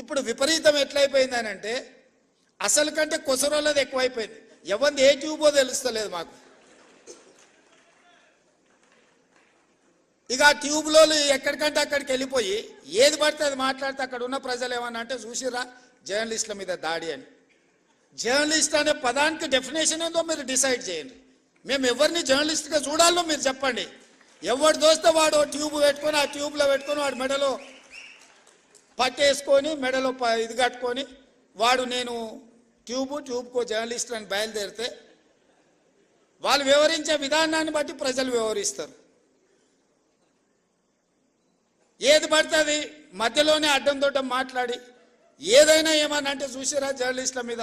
ఇప్పుడు విపరీతం ఎట్లయిపోయిందని అంటే అసలు కంటే కొసరోళ్ళది ఎక్కువైపోయింది. ఎవరిది ఏ ట్యూబో తెలుస్తలేదు మాకు. ఇక ఆ ట్యూబ్లో ఎక్కడికంటే అక్కడికి వెళ్ళిపోయి ఏది పడితే అది మాట్లాడితే అక్కడ ఉన్న ప్రజలు ఏమన్నా అంటే చూసిరా జర్నలిస్టుల మీద దాడి అని. జర్నలిస్ట్ అనే పదానికి డెఫినేషన్ ఏందో మీరు డిసైడ్ చేయండి. మేము ఎవరిని జర్నలిస్ట్గా చూడాలో మీరు చెప్పండి. ఎవడు దోస్తే వాడు ట్యూబ్ పెట్టుకొని ఆ ట్యూబ్లో పెట్టుకొని వాడు మెడలో పట్టేసుకొని మెడలో ఇది కట్టుకొని వాడు నేను ట్యూబ్కో జర్నలిస్ట్ అని బయలుదేరితే వాళ్ళు వివరించే విధానాన్ని బట్టి ప్రజలు వివరిస్తారు. ఏది పడుతుంది మధ్యలోనే అడ్డం దొడ్డం మాట్లాడి ఏదైనా ఏమన్నా అంటే చూసిరా జర్నలిస్టుల మీద